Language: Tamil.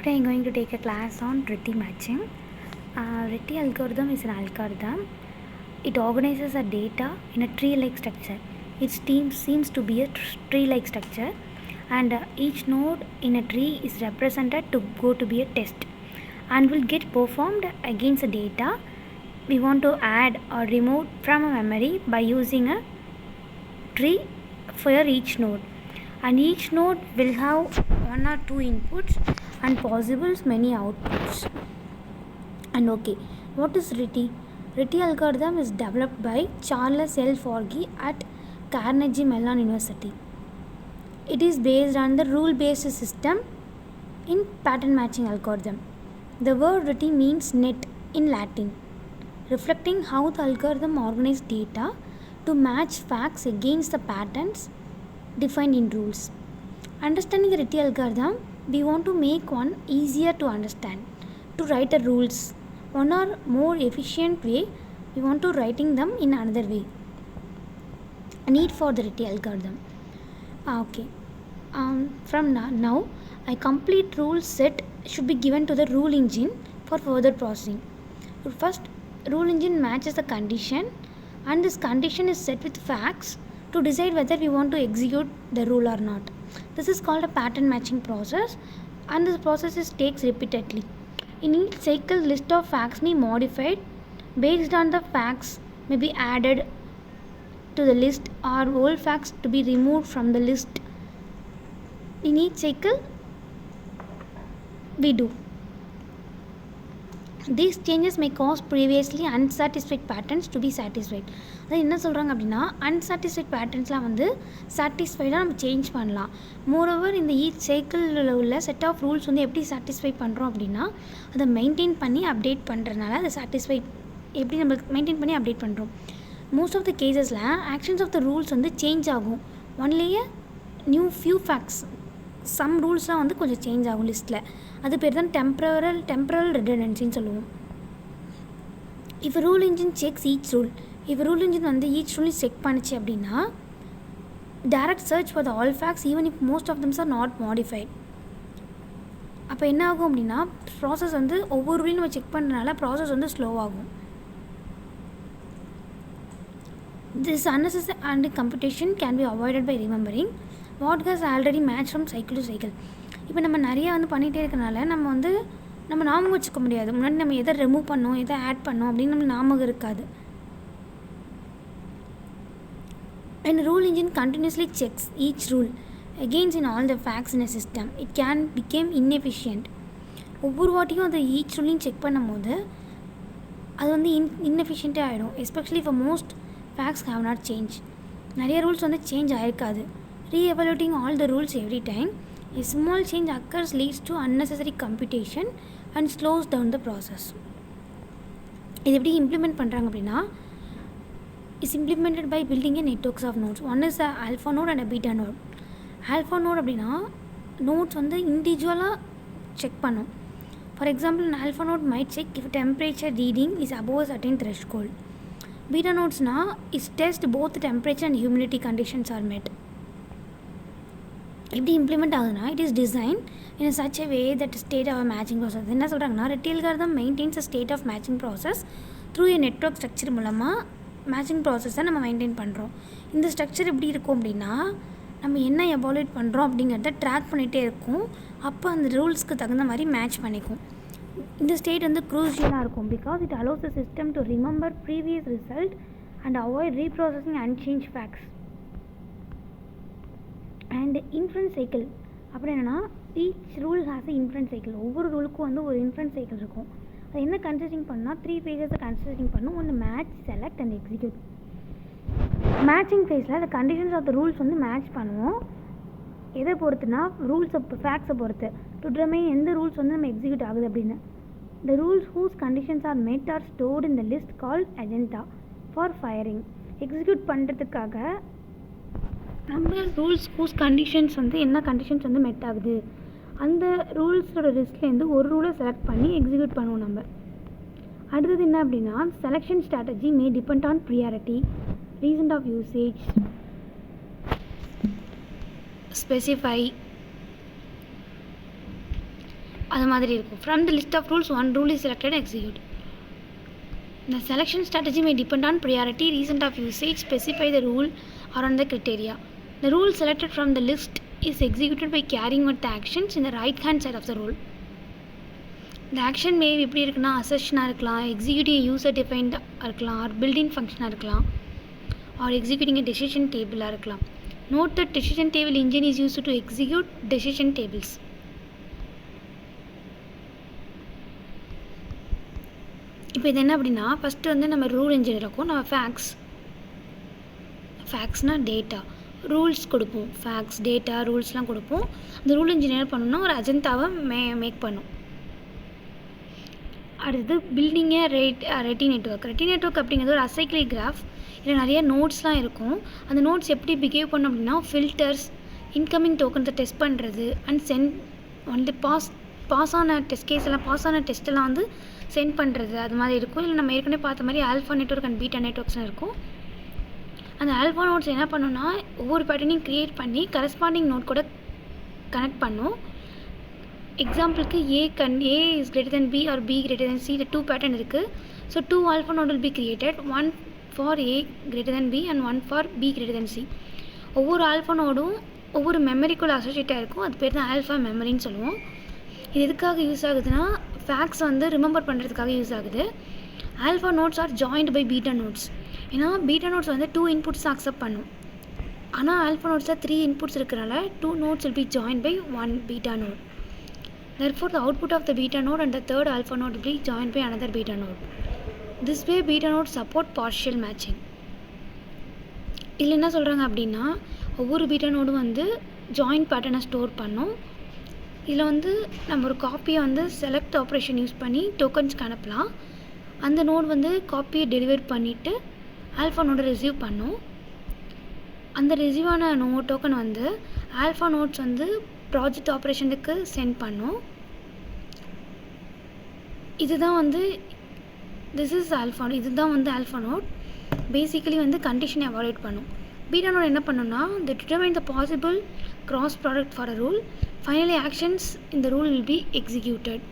Today I am going to take a class on Rete matching. Rete algorithm is an algorithm. It organizes the data in a tree-like structure. Its team seems to be a tree-like structure, and each node in a tree is represented to go to be a test and will get performed against the data we want to add or remove from a memory by using a tree for each node. And each node will have one or two inputs and possible many outputs. And okay, what is Rete? Rete algorithm is developed by Charles L. Forgy at Carnegie Mellon University. It is based on the rule-based system in pattern matching algorithm. The word Rete means net in Latin, reflecting how the algorithm organizes data to match facts against the patterns defined in rules. Understanding the Rete algorithm, we want to make one easier to understand. To write the rules, one or more efficient way, we want to writing them in another way. A need for the Rete algorithm. Okay. From now, a complete rule set should be given to the rule engine for further processing. First, rule engine matches the condition, and this condition is set with facts to decide whether we want to execute the rule or not. This is called a pattern matching process, and this process takes repeatedly. In each cycle, list of facts may be modified based on the facts may be added to the list or old facts to be removed from the list. In each cycle, we do. These changes may cause previously unsatisfied patterns to be satisfied. அது என்ன சொல்கிறாங்க அப்படின்னா அன்சாட்டிஸ்ஃபைட் பேட்டர்ன்ஸ்லாம் வந்து சாட்டிஸ்ஃபைடாக நம்ம சேஞ்ச் பண்ணலாம். மோரோவர் இந்த ஈச் சைக்கிளில் உள்ள செட் ஆஃப் ரூல்ஸ் வந்து எப்படி சாட்டிஸ்ஃபை பண்ணுறோம் அப்படின்னா அதை மெயின்டைன் பண்ணி அப்டேட் பண்ணுறதுனால அதை சாட்டிஸ்ஃபைட் எப்படி நம்ம மெயின்டைன் பண்ணி அப்டேட் பண்ணுறோம். மோஸ்ட் ஆஃப் த கேசஸில் ஆக்ஷன்ஸ் ஆஃப் த ரூல்ஸ் வந்து சேஞ்ச் ஆகும். ஒன்லியே நியூ ஃபியூ ஃபேக்ட்ஸ் சம் ரூல்ஸ்லாம் வந்து கொஞ்சம் சேஞ்ச் ஆகும் லிஸ்ட்டில். அது பேர் தான் டெம்பரல் ரிடண்டன்சின்னு சொல்லுவோம். இப்போ rule engine checks each rule. இப்போ ரூல் இன்ஜின் வந்து ஈச் ரூலையும் செக் பண்ணிச்சு அப்படின்னா direct search for the all facts even if most of them are not modified. அப்போ என்ன ஆகும் அப்படின்னா ப்ராசஸ் வந்து ஒவ்வொரு ரூலையும் நம்ம செக் பண்ணுறதுனால ப்ராசஸ் வந்து ஸ்லோவாகும். This unnecessary and computation can be avoided by remembering what has already matched from cycle to cycle. இப்போ நம்ம நிறையா வந்து பண்ணிகிட்டே இருக்கிறனால நம்ம ஞாபகம் வச்சுக்க முடியாது. முன்னாடி நம்ம எதை ரிமூவ் பண்ணோம் எதை ஆட் பண்ணோம் அப்படின்னு நம்ம ஞாபகம் இருக்காது. And rule engine continuously checks each rule against in all the facts in a system. It can become inefficient. ஒவ்வொரு வாட்டியும் அதை ஈச் ரூலையும் செக் பண்ணும் போது அது வந்து inefficientே ஆகிடும். Especially for most facts have not changed. நிறைய ரூல்ஸ் வந்து change ஆகிருக்காது. Re-evaluating all the rules every time, a small change occurs leads to unnecessary computation and slows down the process. இது எப்படி இம்ப்ளிமெண்ட் பண்ணுறாங்க அப்படின்னா is implemented by building a networks of nodes. One is a alpha node and a beta node. Alpha node அப்படின்னா நோட்ஸ் வந்து இண்டிவிஜுவலாக செக் பண்ணும். For example an alpha node might check if temperature reading is above a certain threshold. Beta nodesனால் is test both temperature and humidity conditions are met. எப்படி இம்ப்ளிமெண்ட் ஆகுதுன்னா it is design in such a way that state of matching process. என்ன சொல்கிறாங்கன்னா Rete algorithm maintains a state of matching process through a network structure மூலமாக மேட்சிங் ப்ராசஸை நம்ம மெயின்டைன் பண்ணுறோம். இந்த ஸ்ட்ரக்சர் எப்படி இருக்கும் அப்படின்னா நம்ம என்ன எவாலுவேட் பண்ணுறோம் அப்படிங்கிறத ட்ராக் பண்ணிகிட்டே இருக்கும். அப்போ அந்த ரூல்ஸ்க்கு தகுந்த மாதிரி மேட்ச் பண்ணிக்கும். இந்த ஸ்டேட் வந்து க்ரூஷியலாக இருக்கும் because it allows the system to remember previous result and avoid reprocessing unchanged facts. And inference cycle அப்புறம் என்னென்னா each rule has a inference cycle. ஒவ்வொரு ரூலுக்கும் வந்து ஒரு இன்ஃபரன்ஸ் சைக்கிள் இருக்கும். அது என்ன கன்சிடரிங் பண்ணால் 3 ஃபேஸஸை கன்சிடரிங் பண்ணும். ஒன்று match, select and execute. Matching ஃபேஸில் அந்த கண்டிஷன்ஸ் ஆஃப் த ரூல்ஸ் வந்து மேட்ச் பண்ணுவோம். எதை பொறுத்துனா ரூல்ஸை ஃபேக்ட்ஸை பொறுத்து டு டிட்டர்மைன் எந்த ரூல்ஸ் வந்து நம்ம எக்ஸிக்யூட் ஆகுது அப்படின்னு. The rules whose conditions are met are stored in the list called agenda for firing. Execute பண்ணுறதுக்காக நம்ம ரூல்ஸ் ஹூஸ் கண்டிஷன்ஸ் வந்து என்ன கண்டிஷன்ஸ் வந்து மெட் ஆகுது அந்த ரூல்ஸோட லிஸ்ட்லேருந்து ஒரு ரூலை செலக்ட் பண்ணி எக்ஸிக்யூட் பண்ணுவோம் நம்ம. அடுத்தது என்ன அப்படின்னா selection strategy may depend on priority, reason of usage, specify அது மாதிரி இருக்கும். From the list of rules, one rule is selected and executed. The selection strategy may depend on priority, reason of usage, specify the rule or on the criteria. The rule selected from the list is executed by carrying out the actions in the right hand side of the rule. The action may எப்படி இருக்குன்னா அசெஷனாக இருக்கலாம், எக்ஸிக்யூட்டிங் யூசர் டிஃபைன்டாக இருக்கலாம், ஆர் பில்டிங் ஃபங்க்ஷனாக இருக்கலாம், ஆர் எக்ஸிக்யூட்டிங் டெசிஷன் டேபிளாக இருக்கலாம். Note that decision table engine is used to execute decision tables. இப்போ இது என்ன அப்படின்னா ஃபஸ்ட்டு வந்து நம்ம ரூல் இன்ஜின் இருக்கும். நம்ம ஃபேக்ஸ்னால் டேட்டா, ரூல்ஸ் கொடுப்போம். ஃபேக்ஸ், டேட்டா, ரூல்ஸ்லாம் கொடுப்போம். அந்த ரூல் இன்ஜின் என்ன பண்ணணும்னா ஒரு அஜெண்டாவை மேக் பண்ணும். அடுத்தது பில்டிங்கே ரெட்டி நெட்வொர்க். ரெட்டி நெட்வொர்க் அப்படிங்கிறது ஒரு அசைக்ளிக் கிராஃப். இதில் நிறைய நோட்ஸ்லாம் இருக்கும். அந்த நோட்ஸ் எப்படி பிஹேவ் பண்ணோம் அப்படின்னா ஃபில்டர்ஸ், இன்கமிங் டோக்கன்ஸை டெஸ்ட் பண்ணுறது அண்ட் சென்ட் வந்து பாஸ் ஆன டெஸ்ட் டெஸ்ட்டெல்லாம் வந்து சென்ட் பண்ணுறது அது மாதிரி இருக்கும். இல்லை நம்ம ஏற்கனவே பார்த்த மாதிரி ஆல்ஃபா நெட்வொர்க் அண்ட் பீட்டா நெட்வொர்க்ஸ்லாம் இருக்கும். அந்த ஆல்ஃபா நோட்ஸ் என்ன பண்ணணும்னா ஒவ்வொரு பேட்டர்னையும் க்ரியேட் பண்ணி கரஸ்பாண்டிங் நோட் கூட கனெக்ட் பண்ணும். எக்ஸாம்பிளுக்கு A is greater than B or B greater than C, இந்த 2 பேட்டர்ன் இருக்குது. So 2 alpha node will be created, 1 for A greater than B and 1 for B greater than C. ஒவ்வொரு ஆல்ஃபா நோடும் ஒவ்வொரு மெமரிக்குள்ளே அசோசியேட்டாக இருக்கும். அது பேர் தான் ஆல்ஃபா மெமரின்னு சொல்லுவோம். இது எதுக்காக யூஸ் ஆகுதுன்னா ஃபேக்ட்ஸ் வந்து ரிமெம்பர் பண்ணுறதுக்காக யூஸ் ஆகுது. Alpha nodes are joined by beta nodes. ஏன்னா பீட்டா நோட்ஸ் வந்து 2 இன்புட்ஸ் அக்செப்ட் பண்ணும். ஆனால் ஆல்ஃபா நோட்ஸில் 3 இன்புட்ஸ் இருக்கிறனால 2 nodes will be joined by 1 beta node. Therefore, the output of the beta node and the third alpha node will be joined by another beta node. This way, beta nodes support partial matching. இதில் என்ன சொல்கிறாங்க அப்படின்னா ஒவ்வொரு பீட்டா நோடும் வந்து ஜாயின்ட் பேட்டர்னை ஸ்டோர் பண்ணும். இதில் வந்து நம்ம ஒரு காப்பியை வந்து செலக்ட் ஆப்ரேஷன் யூஸ் பண்ணி டோக்கன்ஸ்க்கு அனுப்பலாம். அந்த நோடு வந்து காப்பியை டெலிவர் பண்ணிவிட்டு ஆல்ஃபா நோடை ரிசீவ் பண்ணும். அந்த ரிசீவான டோக்கன் வந்து ஆல்ஃபா நோட்ஸ் வந்து ப்ராஜெக்ட் ஆப்ரேஷனுக்கு சென்ட் பண்ணும். இதுதான் வந்து இதுதான் வந்து ஆல்ஃபா நோட். பேசிக்கலி வந்து கண்டிஷனை எவாலுவேட் பண்ணும். பீட்டா நோட் என்ன பண்ணுன்னா the determine the possible cross product for a rule. Finally actions இந்த ரூல் வில் பி எக்ஸிக்யூட்டட்.